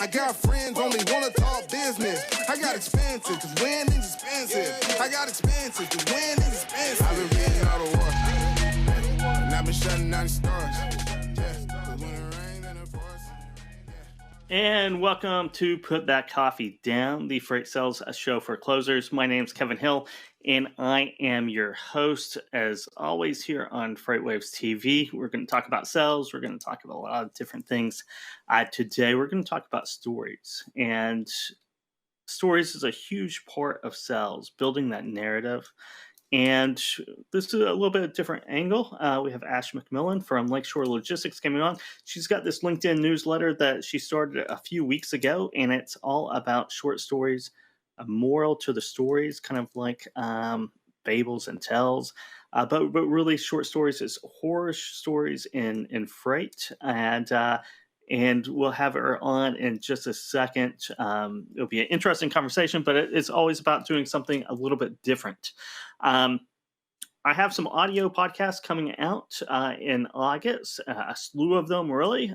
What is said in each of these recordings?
I got friends only wanna talk business. I got expensive, cause winning's expensive. I got expensive, cause winning's expensive. I've been reading all the war, and I've been shutting down the stars. And welcome to Put That Coffee Down, the Freight Sales Show for Closers. My name's Kevin Hill, and I am your host, as always, here on FreightWaves TV. We're going to talk about sales. We're going to talk about a lot of different things. Today, we're going to talk about stories. And stories is a huge part of sales, building that narrative. And this is a little bit of a different angle. We have Ash McMillan from Lakeshore Logistics coming on. She's got this LinkedIn newsletter that she started a few weeks ago, and it's all about short stories, a moral to the stories, kind of like fables and tells. But really, short stories is horror stories in freight. And we'll have her on in just a second. It'll be an interesting conversation, but it's always about doing something a little bit different. I have some audio podcasts coming out in August, a slew of them, really.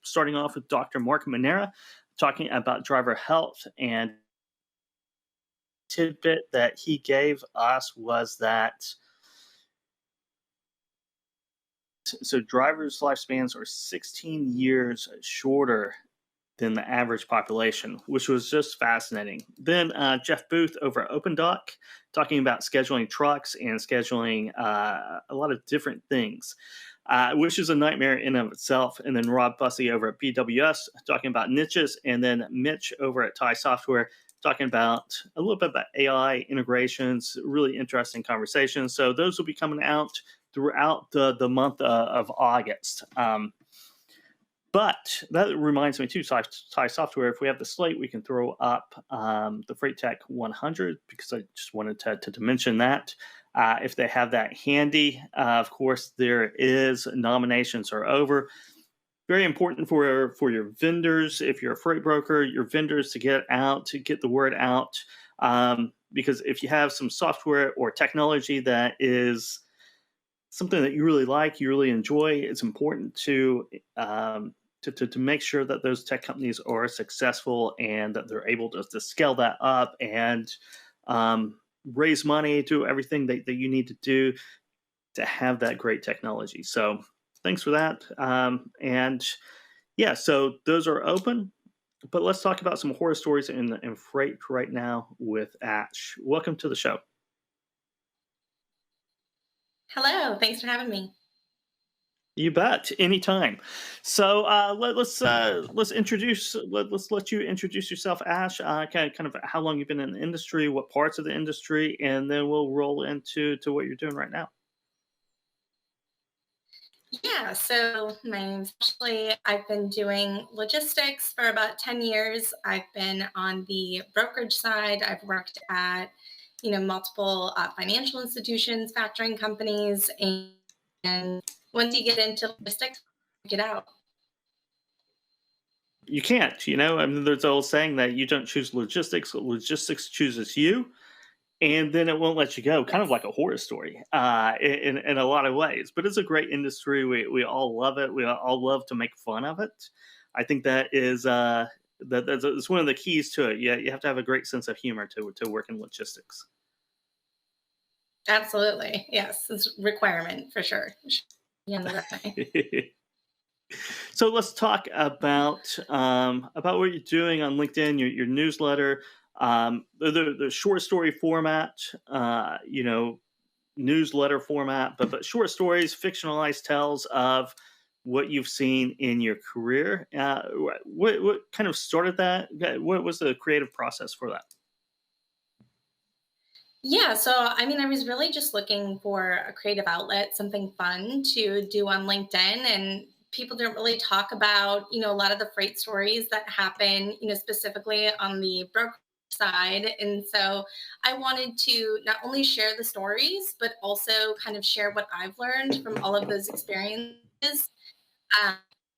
Starting off with Dr. Mark Manera, talking about driver health. And tidbit that he gave us was that so drivers' lifespans are 16 years shorter than the average population, which was just fascinating. Then Jeff Booth over at OpenDoc, talking about scheduling trucks and scheduling a lot of different things, which is a nightmare in and of itself. And then Rob Bussey over at BWS, talking about niches. And then Mitch over at TIE Software, talking about a little bit about AI integrations, really interesting conversations. So those will be coming out throughout the month of August. But that reminds me too, TIE Software, if we have the slate, we can throw up the Freight Tech 100, because I just wanted to mention that. If they have that handy, of course, there is nominations are over. Very important for your vendors, if you're a freight broker, your vendors to get the word out. Because if you have some software or technology that is something that you really like, you really enjoy, it's important to make sure that those tech companies are successful and that they're able to scale that up and raise money, do everything that you need to do to have that great technology. So thanks for that. And yeah, so those are open. But let's talk about some horror stories in freight right now with Ash. Welcome to the show. Hello, thanks for having me. You bet, anytime. So let's let you introduce yourself, Ash. Kind of how long you've been in the industry, what parts of the industry, and then we'll roll into what you're doing right now. Yeah, so my name's Ashley. I've been doing logistics for about 10 years. I've been on the brokerage side. I've worked at multiple financial institutions, factoring companies, and once you get into logistics, get out. You can't, I mean, there's an old saying that you don't choose logistics chooses you, and then it won't let you go. Kind of like a horror story in a lot of ways. But it's a great industry. We all love it. We all love to make fun of it. I think that is that's one of the keys to it. Yeah, you have to have a great sense of humor to work in logistics. Absolutely, yes, it's a requirement for sure. Yeah, the resume. So let's talk about what you're doing on LinkedIn, your newsletter, the short story format, newsletter format, but short stories, fictionalized tells of what you've seen in your career. What kind of started that? What was the creative process for that? Yeah, so I mean, I was really just looking for a creative outlet, something fun to do on LinkedIn. And people don't really talk about, a lot of the freight stories that happen, specifically on the broker side. And so I wanted to not only share the stories, but also kind of share what I've learned from all of those experiences.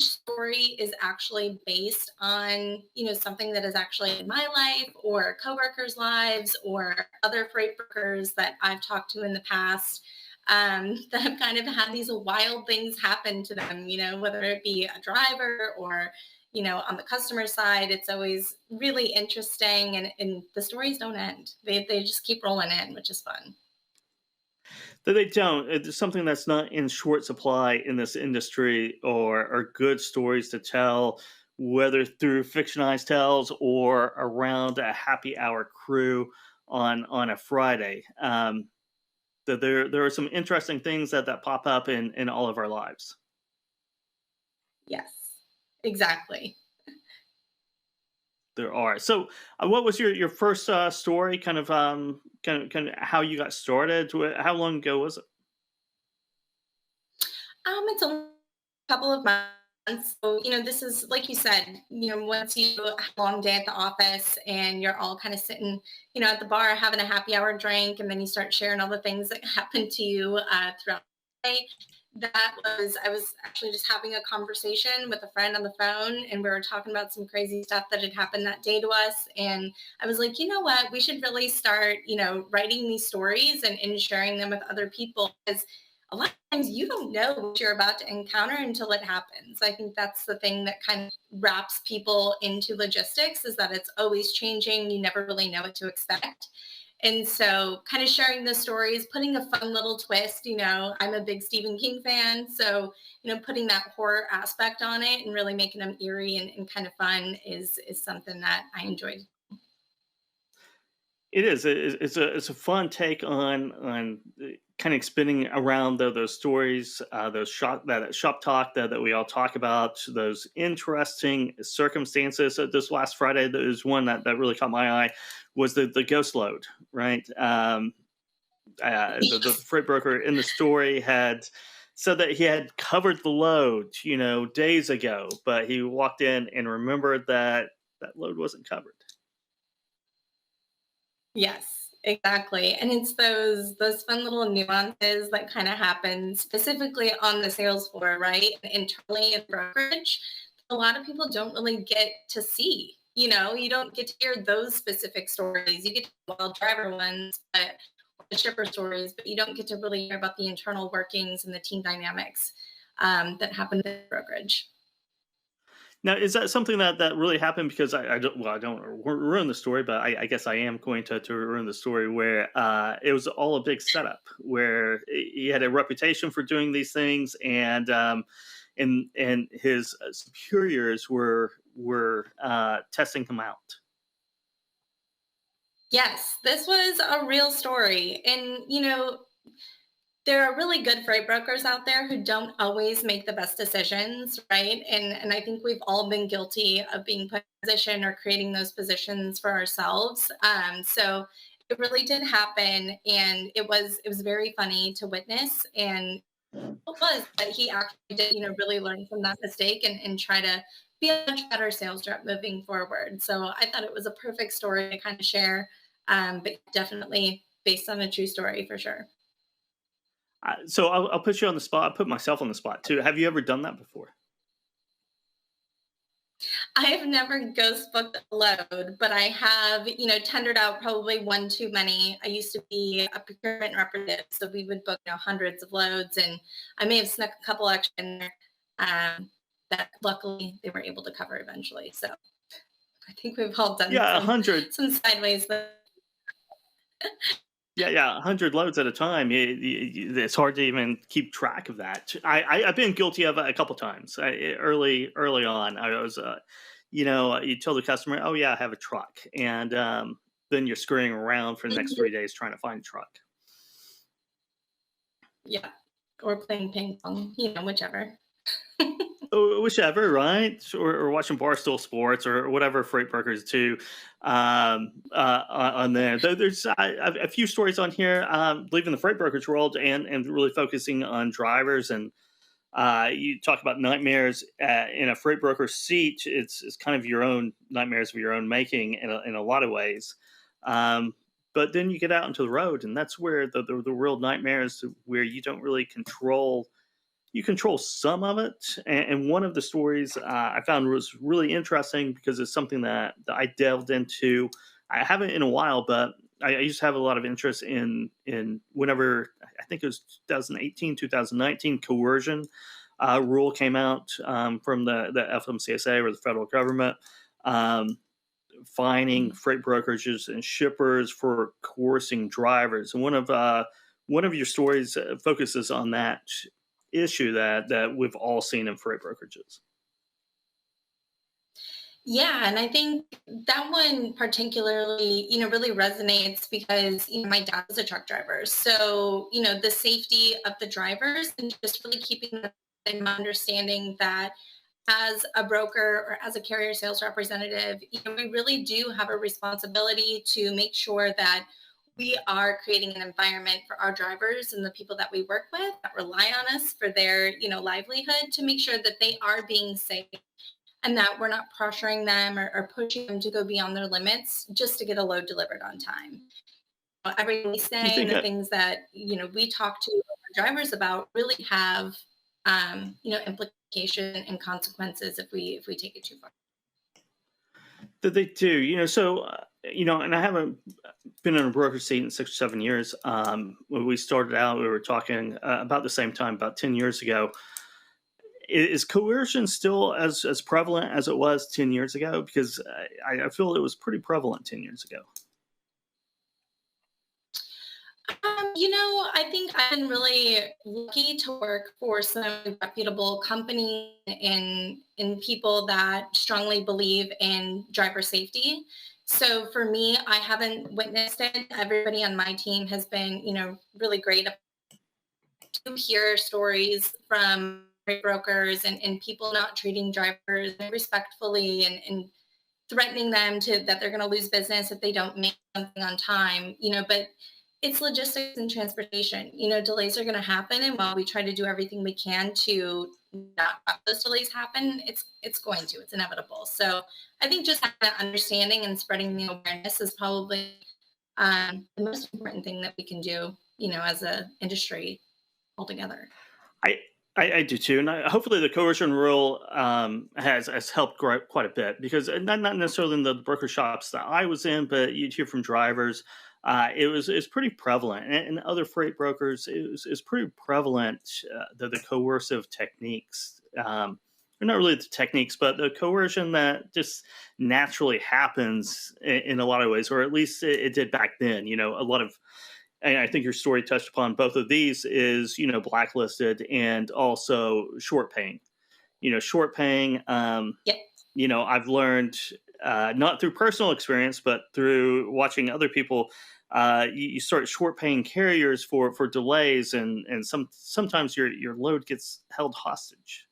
Each story is actually based on, something that is actually in my life or coworkers' lives or other freight brokers that I've talked to in the past that have kind of had these wild things happen to them, whether it be a driver or, on the customer side, it's always really interesting, and the stories don't end. They just keep rolling in, which is fun. That they don't. It's something that's not in short supply in this industry, or good stories to tell, whether through fictionalized tales or around a happy hour crew on a Friday. There are some interesting things that pop up in all of our lives. Yes, exactly. There are. So, what was your first story? Kind of how you got started. How long ago was it? It's only a couple of months. So, this is like you said, once you have a long day at the office and you're all kind of sitting, at the bar having a happy hour drink, and then you start sharing all the things that happened to you throughout the day. I was actually just having a conversation with a friend on the phone, and we were talking about some crazy stuff that had happened that day to us. And I was like, you know what, we should really start, writing these stories and sharing them with other people, because a lot of times you don't know what you're about to encounter until it happens. I think that's the thing that kind of wraps people into logistics, is that it's always changing. You never really know what to expect. And so, kind of sharing the stories, putting a fun little twist. I'm a big Stephen King fan. So, putting that horror aspect on it and really making them eerie and kind of fun is something that I enjoyed. It is. It's a fun take on kind of spinning around those stories, that shop talk that we all talk about, those interesting circumstances. This last Friday, there was one that really caught my eye, was the ghost load, right? The freight broker in the story had said that he had covered the load, days ago, but he walked in and remembered that that load wasn't covered. Yes, exactly. And it's those fun little nuances that kind of happen specifically on the sales floor, right? Internally in brokerage, a lot of people don't really get to see. You don't get to hear those specific stories. You get the wild driver ones, but or the shipper stories, but you don't get to really hear about the internal workings and the team dynamics that happen in brokerage. Now, is that something that really happened? Because I don't ruin the story, but I guess I am going to ruin the story, where it was all a big setup, where he had a reputation for doing these things, and his superiors were testing him out. Yes, this was a real story. And, there are really good freight brokers out there who don't always make the best decisions, right? And I think we've all been guilty of being put in a position or creating those positions for ourselves. So it really did happen, and it was very funny to witness. And it was that he actually did, really learn from that mistake and try to be a much better sales rep moving forward. So I thought it was a perfect story to kind of share, but definitely based on a true story for sure. So I'll put you on the spot. I'll put myself on the spot too. Have you ever done that before? I have never ghost booked a load, but I have, tendered out probably one too many. I used to be a procurement representative, so we would book, hundreds of loads, and I may have snuck a couple extra in there that luckily they were able to cover eventually. So I think we've all done Yeah, a some hundred. some sideways. Yeah, 100 loads at a time. It's hard to even keep track of that. I've been guilty of it a couple times. Early on, I was, you tell the customer, "Oh yeah, I have a truck," and then you're scurrying around for the next 3 days trying to find a truck. Yeah, or playing ping pong, whichever. Whichever, right? Or watching Barstool Sports or whatever freight brokers do on there. There's a few stories on here, leaving the freight brokerage world and really focusing on drivers. And you talk about nightmares in a freight broker seat. It's kind of your own nightmares of your own making in a lot of ways. But then you get out into the road, and that's where the real nightmares, where you don't really control. You control some of it, and one of the stories I found was really interesting, because it's something that I delved into. I haven't in a while, but I used to have a lot of interest in whenever, I think it was 2018, 2019, coercion. rule came out from the FMCSA or the federal government, um, fining freight brokerages and shippers for coercing drivers. And one of your stories focuses on that issue that we've all seen in freight brokerages. Yeah, and I think that one particularly, really resonates because, my dad was a truck driver. So, the safety of the drivers and just really keeping them understanding that as a broker or as a carrier sales representative, we really do have a responsibility to make sure that we are creating an environment for our drivers and the people that we work with that rely on us for their, livelihood, to make sure that they are being safe and that we're not pressuring them or pushing them to go beyond their limits just to get a load delivered on time. Everything we Do you say think and the that things that we talk to our drivers about really have implication and consequences if we take it too far. that they do? And I haven't been in a broker seat in 6 or 7 years. When we started out, we were talking about the same time, about 10 years ago. Is coercion still as prevalent as it was 10 years ago? Because I feel it was pretty prevalent 10 years ago. I think I've been really lucky to work for some reputable companies and people that strongly believe in driver safety. So for me, I haven't witnessed it. Everybody on my team has been, really great to hear stories from freight brokers and people not treating drivers respectfully and threatening them that they're going to lose business if they don't make something on time, but it's logistics and transportation. Delays are going to happen. And while we try to do everything we can to not have those delays happen, it's inevitable. So I think just having that understanding and spreading the awareness is probably the most important thing that we can do, as a industry altogether. I I do too, and hopefully the coercion rule has helped grow quite a bit, because not necessarily in the broker shops that I was in, but you'd hear from drivers. It's pretty prevalent, and other freight brokers. It's pretty prevalent, the coercive techniques. Or not really the techniques, but the coercion that just naturally happens in a lot of ways, or at least it did back then. A lot of, and I think your story touched upon both of these, is blacklisted and also short paying. Short paying. Yep. I've learned, not through personal experience, but through watching other people. You start short paying carriers for delays, and sometimes your load gets held hostage.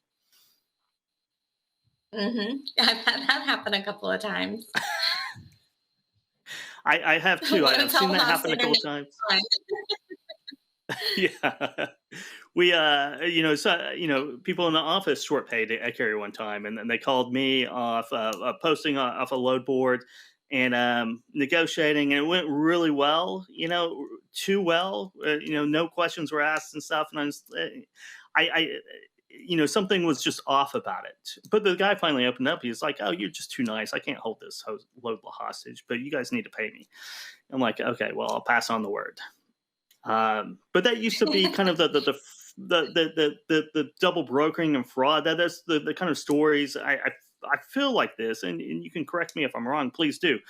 I've had that happen a couple of times. I have too. I've seen that happen a couple of times. Yeah. We people in the office short paid a carrier one time, and then they called me off posting off a load board, and negotiating, and it went really well, too well. No questions were asked and stuff, and something was just off about it. But the guy finally opened up. He was like, "Oh, you're just too nice. I can't hold this load hostage, but you guys need to pay me." I'm like, "Okay, well, I'll pass on the word." But that used to be kind of the double brokering and fraud. That's the kind of stories I feel like this, and you can correct me if I'm wrong, please do.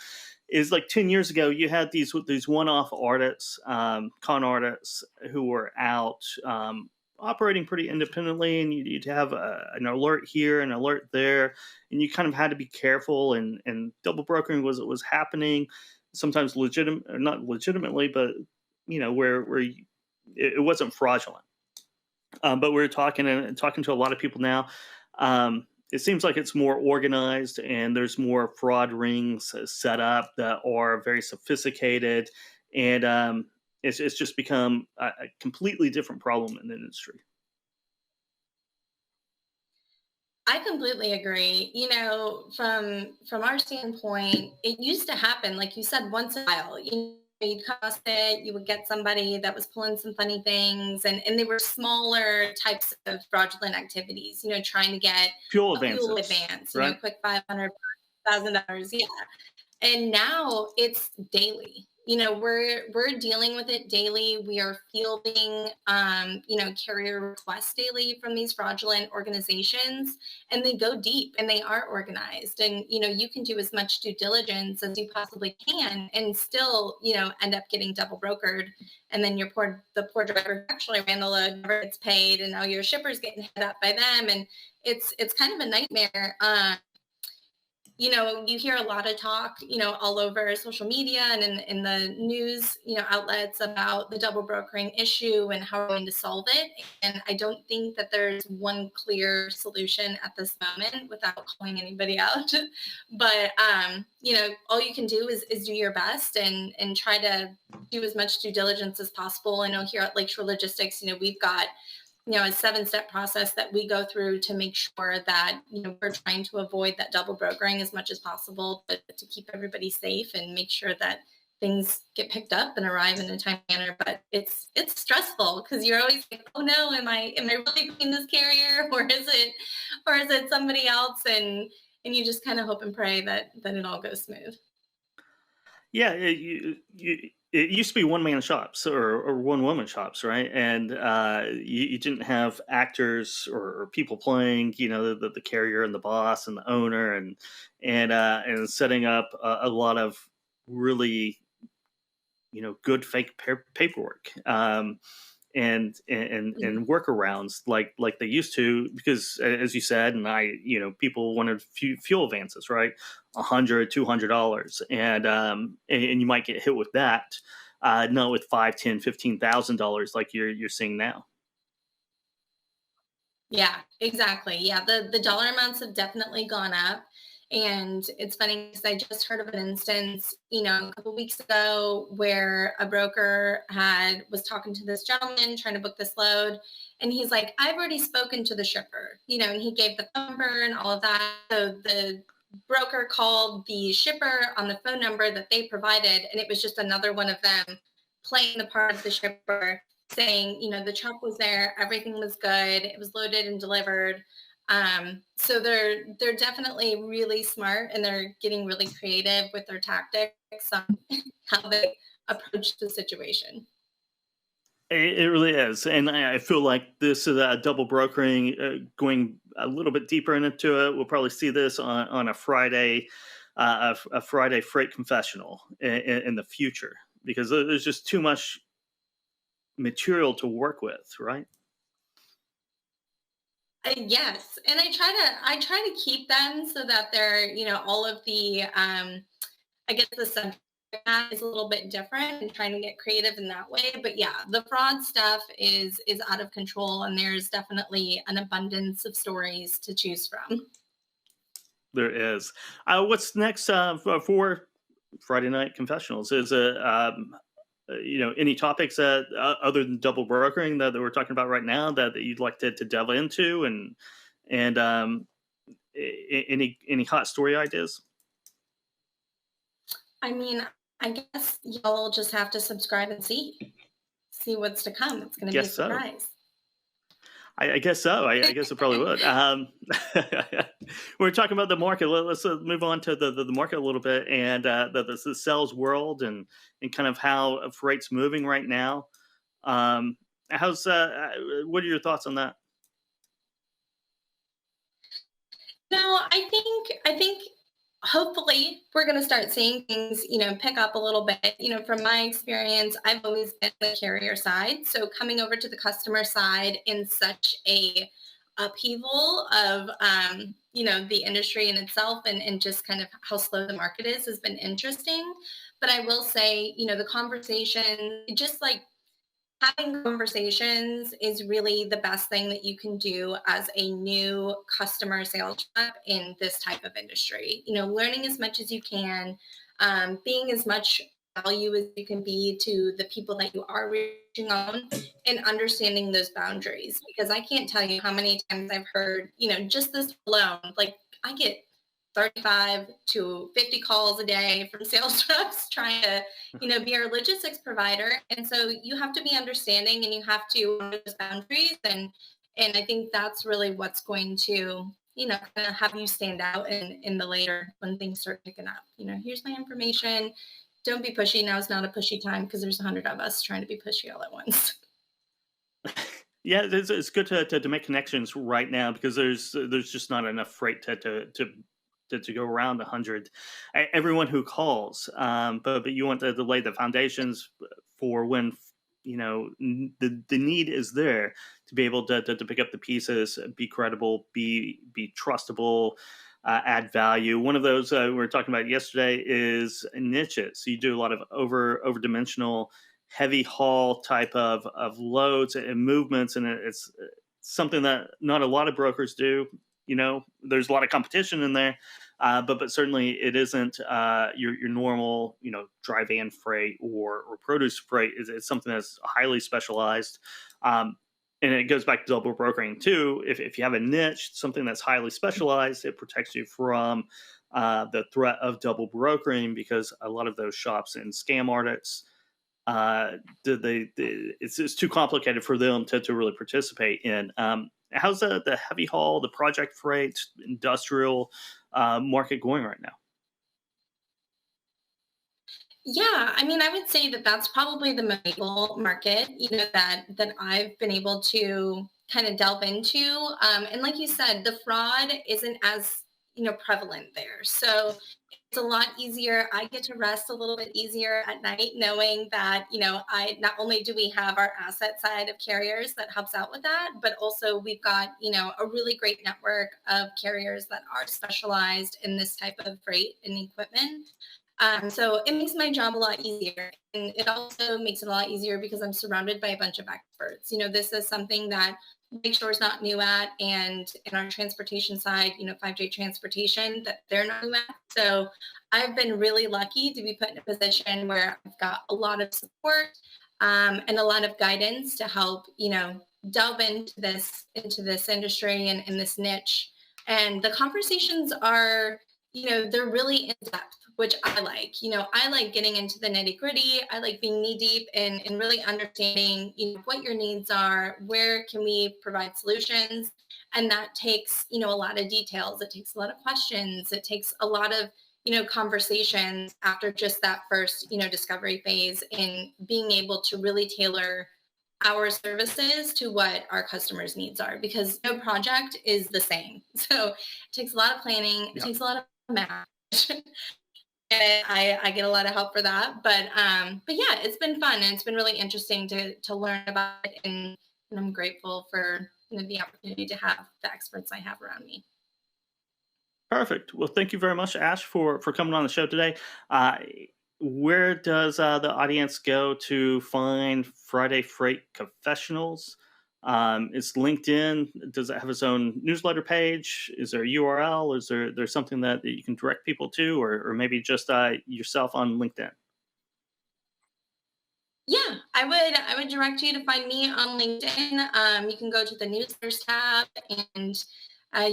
Is like 10 years ago, you had these one-off artists, con artists, who were out operating pretty independently, and you'd have an alert here, an alert there, and you kind of had to be careful. And double brokering was happening, sometimes not legitimately, but where it wasn't fraudulent. But we're talking to a lot of people now. It seems like it's more organized, and there's more fraud rings set up that are very sophisticated, and it's just become a completely different problem in the industry. I completely agree. From our standpoint, it used to happen, like you said, once in a while. You'd cross it, you would get somebody that was pulling some funny things, and they were smaller types of fraudulent activities, trying to get Fuel a fuel advances, advance, right? quick $500,000. Yeah. And now it's daily. we're dealing with it daily. We are fielding carrier requests daily from these fraudulent organizations, and they go deep and they are organized. And you can do as much due diligence as you possibly can and still end up getting double brokered. And then the poor driver actually ran the load never gets paid, and now your shipper's getting hit up by them, and it's kind of a nightmare. You hear a lot of talk, all over social media and in the news, outlets about the double brokering issue and how we're going to solve it. And I don't think that there's one clear solution at this moment without calling anybody out. But, all you can do is do your best and try to do as much due diligence as possible. I know here at Lakeshore Logistics, we've got a 7-step process that we go through to make sure that we're trying to avoid that double brokering as much as possible, but to keep everybody safe and make sure that things get picked up and arrive in a timely manner. But it's stressful because you're always like, oh no, am I really paying this carrier, or is it somebody else? And you just kind of hope and pray that it all goes smooth. Yeah, it used to be one-man shops or one-woman shops, right? And you didn't have actors or people playing, the carrier and the boss and the owner and setting up a lot of really, good fake paperwork. And workarounds like they used to, because as you said, and people wanted fuel advances, right? $100, $200, and you might get hit with that, not with $5,000, $10,000, $15,000 like you're seeing now. Yeah, exactly. Yeah, the dollar amounts have definitely gone up. And it's funny because I just heard of an instance, a couple weeks ago where a broker was talking to this gentleman trying to book this load. And he's like, I've already spoken to the shipper, and he gave the phone number and all of that. So the broker called the shipper on the phone number that they provided. And it was just another one of them playing the part of the shipper, saying, the truck was there, everything was good, it was loaded and delivered. So they're definitely really smart, and they're getting really creative with their tactics on how they approach the situation. It really is, and I feel like this is a double brokering, going a little bit deeper into it. We'll probably see this on a Friday, a Friday freight confessional in the future, because there's just too much material to work with, right? Yes, and I try to keep them so that they're all of the I guess the subject matter is a little bit different, and trying to get creative in that way. But yeah, the fraud stuff is out of control, and there's definitely an abundance of stories to choose from. There is. What's next for Friday Night Confessionals? Is it any topics that other than double brokering that we're talking about right now that you'd like to delve into, and any hot story ideas? I mean, I guess y'all just have to subscribe and see what's to come. It's going to be a surprise. I guess so. I guess it probably would. We're talking about the market. Let's move on to the market a little bit, and the sales world, and kind of how freight's moving right now. What are your thoughts on that? No, I think hopefully we're going to start seeing things, pick up a little bit. From my experience, I've always been the carrier side. So coming over to the customer side in such a upheaval of, the industry in itself, and just kind of how slow the market is, has been interesting. But I will say, the conversation, just like having conversations, is really the best thing that you can do as a new customer sales rep in this type of industry. Learning as much as you can, being as much value as you can be to the people that you are reaching on, and understanding those boundaries. Because I can't tell you how many times I've heard, just this alone, like I get 35 to 50 calls a day from sales reps trying to, be our logistics provider. And so you have to be understanding, and you have to honor those boundaries. And I think that's really what's going to, kind of have you stand out in the later, when things start picking up. Here's my information. don't be pushy. Now is not a pushy time because there's 100 of us trying to be pushy all at once. Yeah, it's good to make connections right now because there's just not enough freight to go around 100. Everyone who calls, but you want to lay the foundations for when the need is there to be able to pick up the pieces, be credible, be trustable, add value. One of those we were talking about yesterday is niches. So you do a lot of over dimensional heavy haul type of loads and movements, and it's something that not a lot of brokers do. There's a lot of competition in there, but certainly it isn't your normal dry van freight or produce freight. It's something that's highly specialized. And it goes back to double brokering too. If you have a niche, something that's highly specialized, it protects you from the threat of double brokering, because a lot of those shops and scam artists, it's too complicated for them to really participate in. How's the heavy haul, the project freight, industrial market going right now? Yeah, I mean, I would say that that's probably the most stable market, that I've been able to kind of delve into. And like you said, the fraud isn't as prevalent there, so it's a lot easier. I get to rest a little bit easier at night, knowing that I not only do we have our asset side of carriers that helps out with that, but also we've got a really great network of carriers that are specialized in this type of freight and equipment. So it makes my job a lot easier. And it also makes it a lot easier because I'm surrounded by a bunch of experts. This is something that Lakeshore is not new at. And in our transportation side, 5J transportation, that they're not new at. So I've been really lucky to be put in a position where I've got a lot of support, and a lot of guidance to help, delve into this industry and in this niche. And the conversations are, they're really in depth, which I like. I like getting into the nitty gritty. I like being knee deep and really understanding, what your needs are, where can we provide solutions. And that takes, a lot of details. It takes a lot of questions. It takes a lot of, conversations after just that first, discovery phase, in being able to really tailor our services to what our customers' needs are, because no project is the same. So it takes a lot of planning. It Yeah. takes a lot of math. And I get a lot of help for that. But yeah, it's been fun, and it's been really interesting to learn about it, and I'm grateful for the opportunity to have the experts I have around me. Perfect. Well, thank you very much, Ash, for coming on the show today. Uh, where does the audience go to find Friday Freight Confessionals? It's LinkedIn. Does it have its own newsletter page? Is there a URL? Is there's something that you can direct people to, or maybe just yourself on LinkedIn? Yeah, I would direct you to find me on LinkedIn. You can go to the newsletters tab, and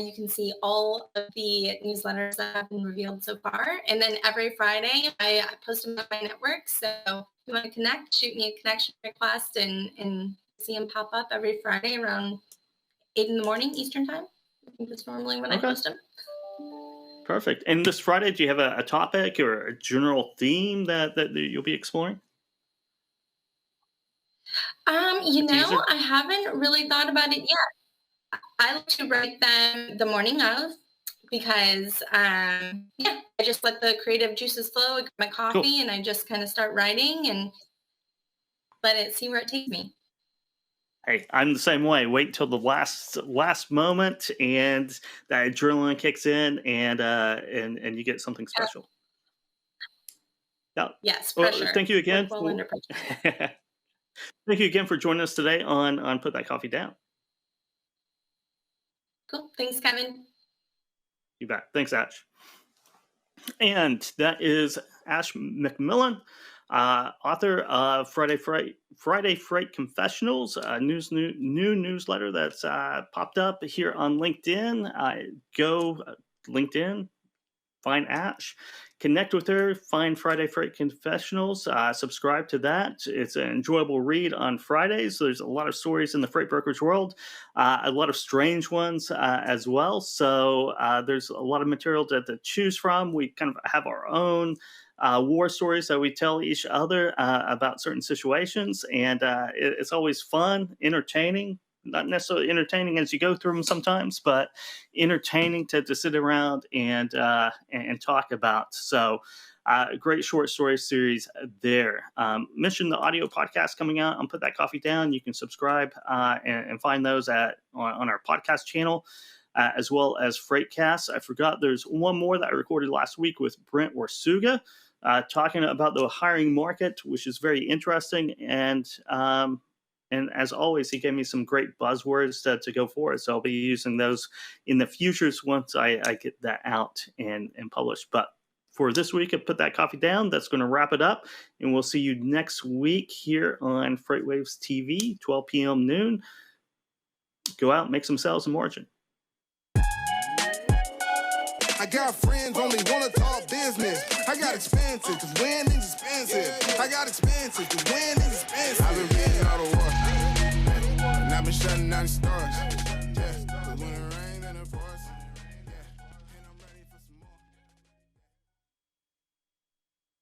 you can see all of the newsletters that have been revealed so far. And then every Friday, I post them on my network. So if you want to connect, shoot me a connection request, and see them pop up every Friday around 8 in the morning Eastern time. I think that's normally when I Okay. post them. Perfect. And this Friday, do you have a topic or a general theme that you'll be exploring? A teaser? I haven't really thought about it yet. I like to write them the morning of, because yeah, I just let the creative juices flow. I get my Cool. coffee and I just kind of start writing and let it see where it takes me. Hey, I'm the same way. Wait until the last moment, and that adrenaline kicks in, and you get something Yeah. special. Yeah. Yes, Well, pressure. thank you again. Work well under pressure. Thank you again for joining us today on Put That Coffee Down. Cool. Thanks, Kevin. You bet. Thanks, Ash. And that is Ash McMillan, author of Friday Freight Confessionals, a new newsletter that's popped up here on LinkedIn. Go LinkedIn, find Ash, connect with her, find Friday Freight Confessionals, subscribe to that. It's an enjoyable read on Fridays. There's a lot of stories in the freight brokerage world, a lot of strange ones as well. So there's a lot of material to choose from. We kind of have our own war stories that we tell each other about certain situations, and it's always fun, entertaining. Not necessarily entertaining as you go through them sometimes, but entertaining to sit around and talk about. So, great short story series there. Mentioned the audio podcast coming out on Put That Coffee Down. You can subscribe and find those on our podcast channel, as well as Freightcast. I forgot there's one more that I recorded last week with Brent Warsuga, talking about the hiring market, which is very interesting. And as always, he gave me some great buzzwords to go forward. So I'll be using those in the futures once I get that out and published. But for this week, I Put That Coffee Down. That's going to wrap it up. And we'll see you next week here on FreightWaves TV, 12 p.m. noon. Go out, make some sales and margin. I got friends only wanna talk business. I got expensive, cause winning's expensive. I got expensive, cause winning's expensive. I've been reading all the war, and I've been shutting down the stars.